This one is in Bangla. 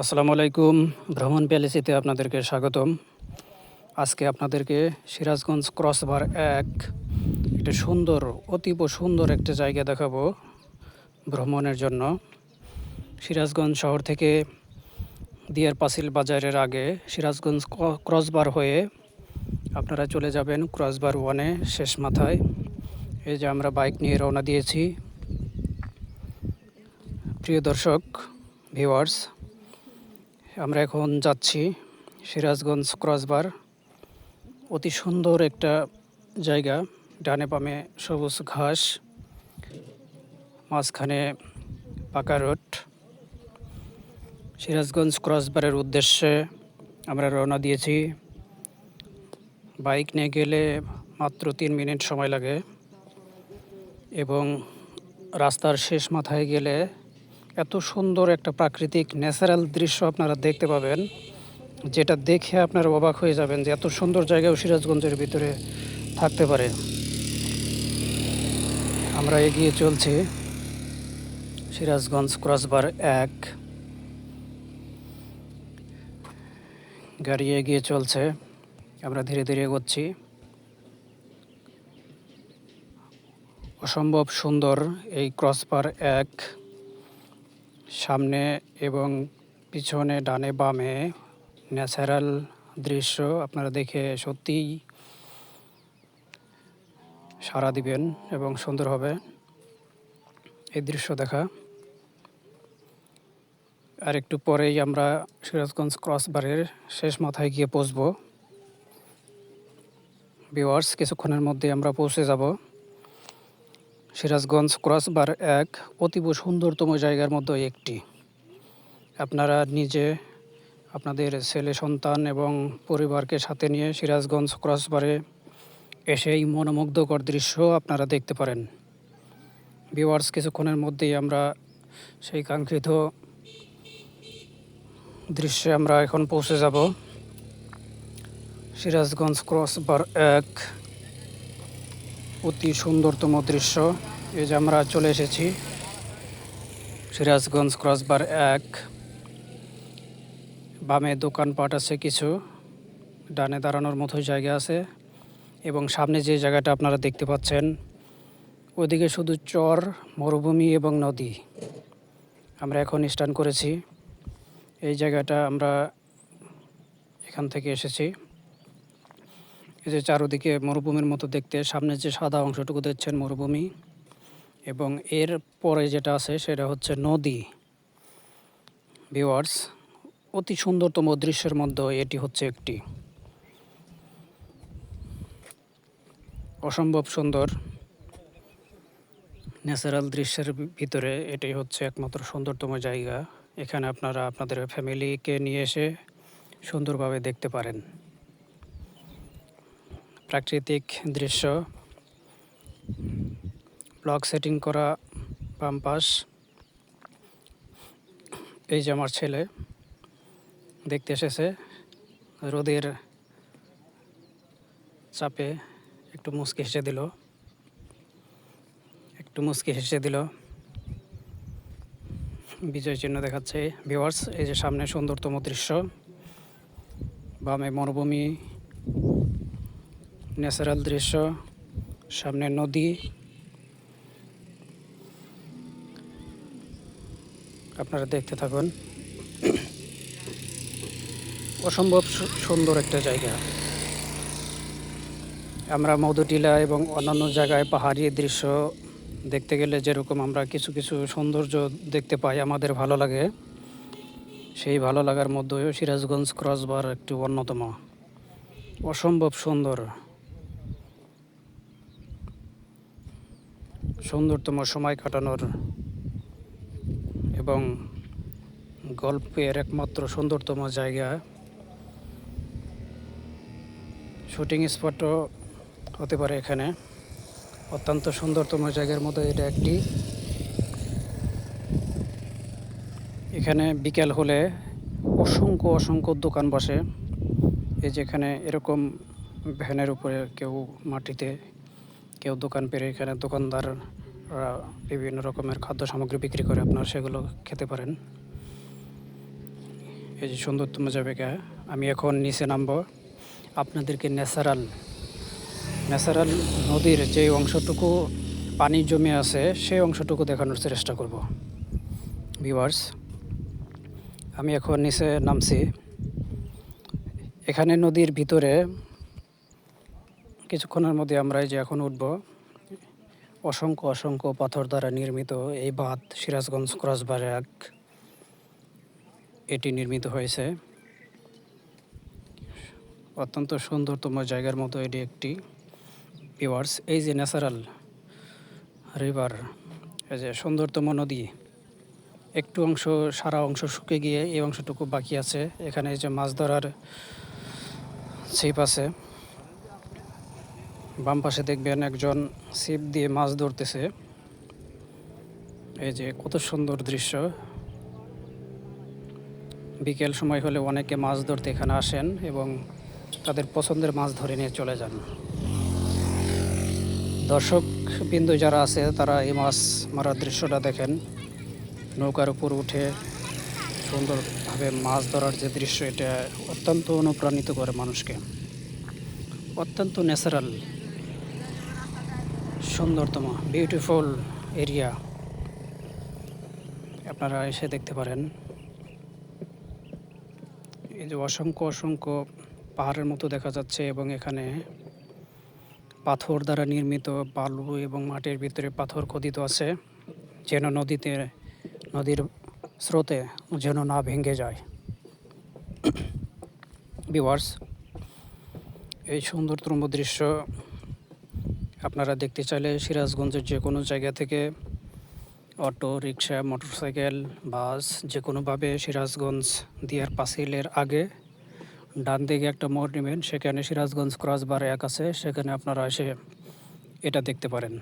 আসসালামু আলাইকুম। ভ্রমণ প্যালেসিতে আপনাদেরকে স্বাগতম। আজকে আপনাদেরকে সিরাজগঞ্জ ক্রসবার একটা সুন্দর, অতীব সুন্দর একটা জায়গা দেখাবো ভ্রমণের জন্য। সিরাজগঞ্জ শহর থেকে দিয়ার পাসিল বাজারের আগে সিরাজগঞ্জ ক্রসবার হয়ে আপনারা চলে যাবেন ক্রসবার ওয়ানে শেষ মাথায়। এই যে আমরা বাইক নিয়ে রওনা দিয়েছি। প্রিয় দর্শক, ভিউয়ার্স, আমরা এখন যাচ্ছি সিরাজগঞ্জ ক্রসবার। অতি সুন্দর একটা জায়গা, ডানে বামে সবুজ ঘাস, মাঝখানে পাকা রোড। সিরাজগঞ্জ ক্রসবারের উদ্দেশ্যে আমরা রওনা দিয়েছি। বাইক নিয়ে গেলে মাত্র 3 মিনিট সময় লাগে এবং রাস্তার শেষ মাথায় গেলে এত সুন্দর একটা প্রাকৃতিক ন্যাচারাল দৃশ্য আপনারা দেখতে পাবেন, যেটা দেখে আপনারা অবাক হয়ে যাবেন যে এত সুন্দর জায়গাও সিরাজগঞ্জের ভিতরে থাকতে পারে। আমরা এগিয়ে চলছি সিরাজগঞ্জ ক্রসবার 1। গাড়ি এগিয়ে চলছে, আমরা ধীরে ধীরে এগোচ্ছি। অসম্ভব সুন্দর এই ক্রসবার 1। সামনে এবং পিছনে ডানে বামে ন্যাচারাল দৃশ্য আপনারা দেখে সত্যিই সাড়া দিবেন এবং সুন্দর হবে এই দৃশ্য দেখা। আর একটু পরেই আমরা সিরাজগঞ্জ ক্রসবারের শেষ মাথায় গিয়ে পৌঁছব। ভিউয়ার্স, কিছুক্ষণের মধ্যে আমরা পৌঁছে যাব। সিরাজগঞ্জ ক্রসবার 1 অতীব সুন্দরতম জায়গার মধ্যে একটি। আপনারা নিজে, আপনাদের ছেলে সন্তান এবং পরিবারকে সাথে নিয়ে সিরাজগঞ্জ ক্রসবারে এসে এই মনোমুগ্ধকর দৃশ্য আপনারা দেখতে পারেন। ভিউয়ার্স, কিছুক্ষণের মধ্যেই আমরা সেই কাঙ্ক্ষিত দৃশ্যে আমরা এখন পৌঁছে যাব। সিরাজগঞ্জ ক্রসবার 1 অতি সুন্দরতম দৃশ্য। এই যে আমরা চলে এসেছি সিরাজগঞ্জ ক্রসবার 1। বামে দোকানপাট আছে কিছু, ডানে দাঁড়ানোর মতো জায়গা আছে এবং সামনে যে জায়গাটা আপনারা দেখতে পাচ্ছেন ওদিকে শুধু চর, মরুভূমি এবং নদী। আমরা এখন স্ট্যান্ড করেছি। এই জায়গাটা আমরা এখান থেকে এসেছি। এই যে চারদিকে মরুভূমির মতো দেখতে, সামনে যে সাদা অংশটুকু দেখছেন মরুভূমি, এবং এর পরে যেটা আছে সেটা হচ্ছে নদী। ভিউয়ার্স, অতি সুন্দরতম দৃশ্যের মধ্যে এটি হচ্ছে একটি। অসম্ভব সুন্দর ন্যাচারাল দৃশ্যের ভিতরে এটাই হচ্ছে একমাত্র সুন্দরতম জায়গা। এখানে আপনারা আপনাদের ফ্যামিলিকে নিয়ে এসে সুন্দরভাবে দেখতে পারেন প্রাকৃতিক দৃশ্য। ব্লগ সেটিং করা বাম পাশ। এই যে আমার ছেলে দেখতে এসেছে, রোদের চাপে একটু মুচকি হেসে দিল, বিজয় চিহ্ন দেখাচ্ছে। ভিউয়ার্স, এই যে সামনে সুন্দরতম দৃশ্য, বামে মরুভূমি, ন্যাচারাল দৃশ্য, সামনে নদী। আপনারা দেখতে থাকুন। অসম্ভব সুন্দর একটা জায়গা। আমরা মধুটিলা এবং অন্যান্য জায়গায় পাহাড়ি দৃশ্য দেখতে গেলে যেরকম আমরা কিছু কিছু সৌন্দর্য দেখতে পাই, আমাদের ভালো লাগে, সেই ভালো লাগার মধ্যেও সিরাজগঞ্জ ক্রসবার একটি অন্যতম। অসম্ভব সুন্দরতম সময় কাটানোর এবং গল্পের একমাত্র সুন্দরতম জায়গা। শুটিং স্পটও হতে পারে এখানে। অত্যন্ত সুন্দরতম জায়গার মধ্যে এটা একটি। এখানে বিকেল হলে অসংখ্য দোকান বসে। এই যেখানে এরকম ভ্যানের উপরে, কেউ মাটিতে, কেউ দোকান পেরে, এখানে দোকানদাররা বিভিন্ন রকমের খাদ্য সামগ্রী বিক্রি করে, আপনারা সেগুলো খেতে পারেন। এই যে সুন্দরতম জায়গা। আমি এখন নিচে নামবো, আপনাদেরকে ন্যাচারাল নদীর যে অংশটুকু পানি জমে আছে সেই অংশটুকু দেখানোর চেষ্টা করব। ভিউয়ার্স, আমি এখন নিচে নামছি। এখানে নদীর ভিতরে কিছুক্ষণের মধ্যে আমরা এই যে এখন উঠব। অসংখ্য অসংখ্য পাথর দ্বারা নির্মিত এই বাঁধ সিরাজগঞ্জ ক্রসবার এক এটি নির্মিত হয়েছে। অত্যন্ত সুন্দরতম জায়গার মতো এটি একটি। ভিউয়ার্স, এই যে ন্যাচারাল রিভার, এই যে সুন্দরতম নদী, একটু অংশ সারা অংশ শুকিয়ে গিয়ে এই অংশটুকু বাকি আছে। এখানে এই যে মাছ ধরার ছিপ আছে, বাম পাশে দেখবেন একজন ছিপ দিয়ে মাছ ধরতেছে। এই যে কত সুন্দর দৃশ্য। বিকেল সময় হলে অনেকে মাছ ধরতে এখানে আসেন এবং তাদের পছন্দের মাছ ধরে নিয়ে চলে যান। দর্শক বিন্দু যারা আছে তারা এই মাছ মারার দৃশ্যটা দেখেন। নৌকার উপর উঠে সুন্দরভাবে মাছ ধরার যে দৃশ্য, এটা অত্যন্ত অনুপ্রাণিত করে মানুষকে। অত্যন্ত ন্যাচারাল, সুন্দরতম বিউটিফুল এরিয়া, আপনারা এসে দেখতে পারেন। এই যে অসংখ্য অসংখ্য পাহাড়ের মতো দেখা যাচ্ছে এবং এখানে পাথর দ্বারা নির্মিত বালু এবং মাটির ভিতরে পাথর খোদিত আছে, যেন নদীর স্রোতে যেন না ভেঙে যায়। ভিউয়ার্স, এই সুন্দরতম দৃশ্য আপনারা দেখতে চাইলে সিরাজগঞ্জের যে কোনো জায়গা থেকে অটো রিক্সা মোটরসাইকেল বাস যে কোনোভাবে সিরাজগঞ্জ দিয়ার পাঁচিলের আগে ডান দিকে একটা মোড় নেবেন, সেখানে সিরাজগঞ্জ ক্রসবার এক আছে, সেখানে আপনারা এসে এটা দেখতে পারেন।